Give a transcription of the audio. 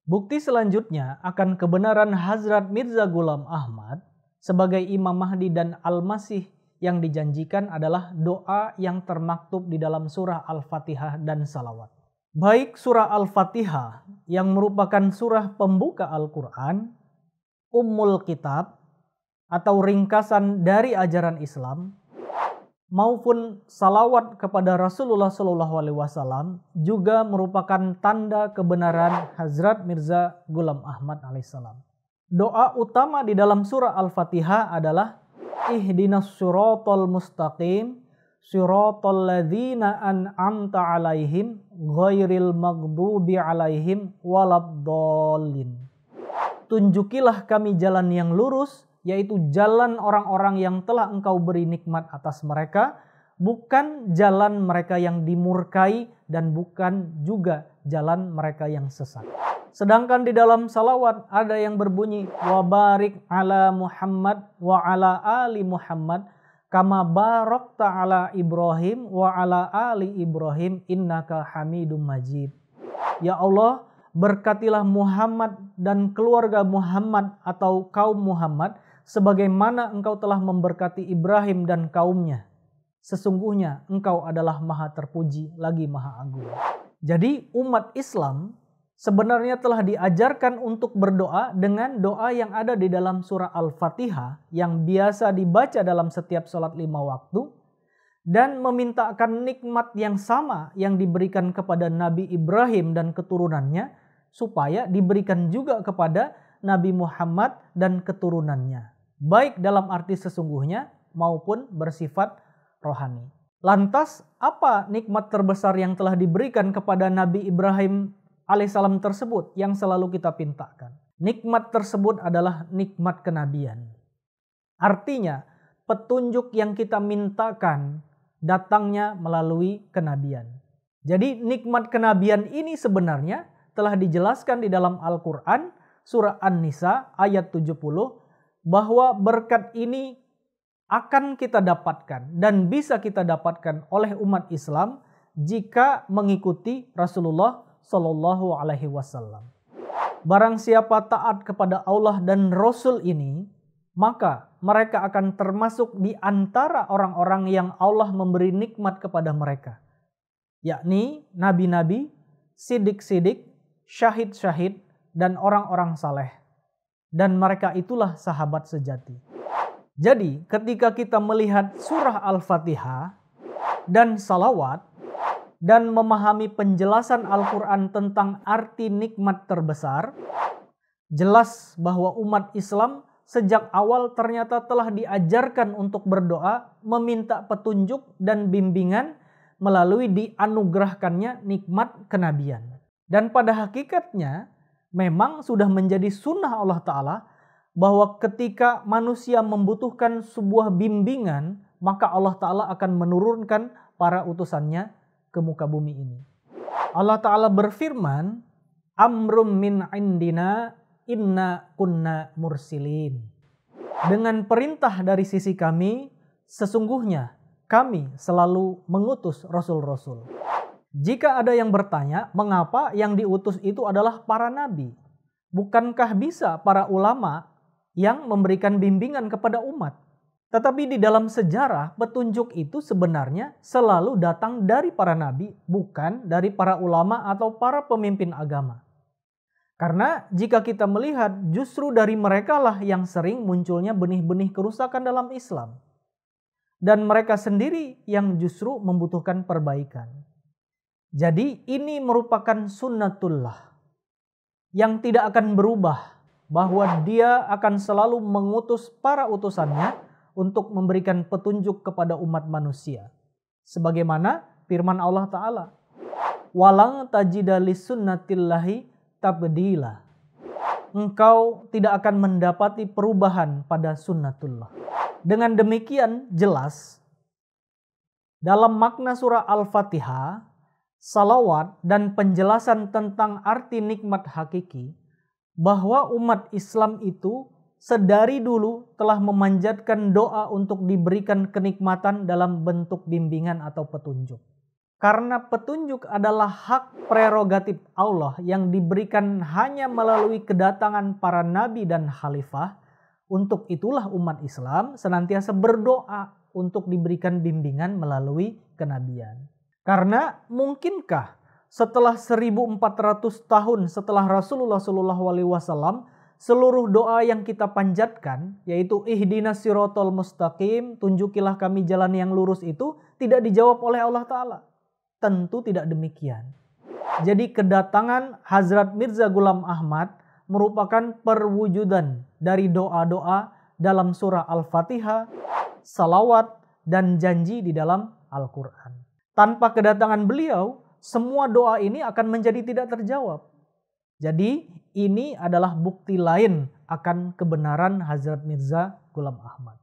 Bukti selanjutnya akan kebenaran Hazrat Mirza Ghulam Ahmad sebagai Imam Mahdi dan Al-Masih yang dijanjikan adalah doa yang termaktub di dalam surah Al-Fatihah dan salawat. Baik surah Al-Fatihah yang merupakan surah pembuka Al-Quran, Ummul Kitab atau ringkasan dari ajaran Islam, maupun salawat kepada Rasulullah SAW juga merupakan tanda kebenaran Hazrat Mirza Ghulam Ahmad alaihissalam. Doa utama di dalam surah Al-Fatihah adalah Ihdinas siratal mustaqim siratal ladzina an'amta alaihim ghairil maghdubi alaihim waladdallin. Tunjukilah kami jalan yang lurus, yaitu jalan orang-orang yang telah engkau beri nikmat atas mereka, bukan jalan mereka yang dimurkai dan bukan juga jalan mereka yang sesat. Sedangkan di dalam salawat ada yang berbunyi wa barik ala Muhammad wa ala ali Muhammad kama barakta ala Ibrahim wa ala ali Ibrahim innaka Hamidum Majid. Ya Allah, berkatilah Muhammad dan keluarga Muhammad atau kaum Muhammad sebagaimana engkau telah memberkati Ibrahim dan kaumnya. Sesungguhnya engkau adalah maha terpuji lagi maha agung. Jadi umat Islam sebenarnya telah diajarkan untuk berdoa dengan doa yang ada di dalam surah Al-Fatihah yang biasa dibaca dalam setiap sholat 5 waktu dan memintakan nikmat yang sama yang diberikan kepada Nabi Ibrahim dan keturunannya supaya diberikan juga kepada Nabi Muhammad dan keturunannya, baik dalam arti sesungguhnya maupun bersifat rohani. Lantas apa nikmat terbesar yang telah diberikan kepada Nabi Ibrahim alaihissalam tersebut yang selalu kita pintakan? Nikmat tersebut adalah nikmat kenabian. Artinya petunjuk yang kita mintakan datangnya melalui kenabian. Jadi nikmat kenabian ini sebenarnya telah dijelaskan di dalam Al-Quran surah An-Nisa ayat 70 bahwa berkat ini akan kita dapatkan dan bisa kita dapatkan oleh umat Islam jika mengikuti Rasulullah Shallallahu Alaihi Wasallam. Barang siapa taat kepada Allah dan Rasul ini, maka mereka akan termasuk di antara orang-orang yang Allah memberi nikmat kepada mereka, yakni nabi-nabi, sidik-sidik, syahid-syahid, dan orang-orang saleh. Dan mereka itulah sahabat sejati. Jadi ketika kita melihat surah Al-Fatihah dan salawat dan memahami penjelasan Al-Quran tentang arti nikmat terbesar, jelas bahwa umat Islam sejak awal ternyata telah diajarkan untuk berdoa, meminta petunjuk dan bimbingan melalui dianugerahkannya nikmat kenabian. Dan pada hakikatnya memang sudah menjadi sunnah Allah Ta'ala bahwa ketika manusia membutuhkan sebuah bimbingan, maka Allah Ta'ala akan menurunkan para utusannya ke muka bumi ini. Allah Ta'ala berfirman, Amrum min indina inna kunna mursilin. Dengan perintah dari sisi kami, sesungguhnya kami selalu mengutus rasul-rasul. Jika ada yang bertanya, mengapa yang diutus itu adalah para nabi? Bukankah bisa para ulama yang memberikan bimbingan kepada umat? Tetapi di dalam sejarah, petunjuk itu sebenarnya selalu datang dari para nabi, bukan dari para ulama atau para pemimpin agama. Karena jika kita melihat, justru dari merekalah yang sering munculnya benih-benih kerusakan dalam Islam. Dan mereka sendiri yang justru membutuhkan perbaikan. Jadi ini merupakan sunnatullah yang tidak akan berubah, bahwa dia akan selalu mengutus para utusannya untuk memberikan petunjuk kepada umat manusia. Sebagaimana firman Allah Ta'ala, walang tajida lisunnatillahi tabdila. Engkau tidak akan mendapati perubahan pada sunnatullah. Dengan demikian jelas dalam makna surah Al-Fatihah, salawat dan penjelasan tentang arti nikmat hakiki, bahwa umat Islam itu sedari dulu telah memanjatkan doa untuk diberikan kenikmatan dalam bentuk bimbingan atau petunjuk. Karena petunjuk adalah hak prerogatif Allah yang diberikan hanya melalui kedatangan para nabi dan khalifah, untuk itulah umat Islam senantiasa berdoa untuk diberikan bimbingan melalui kenabian. Karena mungkinkah setelah 1400 tahun setelah Rasulullah SAW, seluruh doa yang kita panjatkan, yaitu ihdinas sirotol mustaqim, tunjukilah kami jalan yang lurus, itu tidak dijawab oleh Allah Ta'ala? Tentu tidak demikian. Jadi kedatangan Hazrat Mirza Ghulam Ahmad merupakan perwujudan dari doa-doa dalam surah Al-Fatihah, salawat, dan janji di dalam Al-Quran. Tanpa kedatangan beliau, semua doa ini akan menjadi tidak terjawab. Jadi ini adalah bukti lain akan kebenaran Hazrat Mirza Ghulam Ahmad.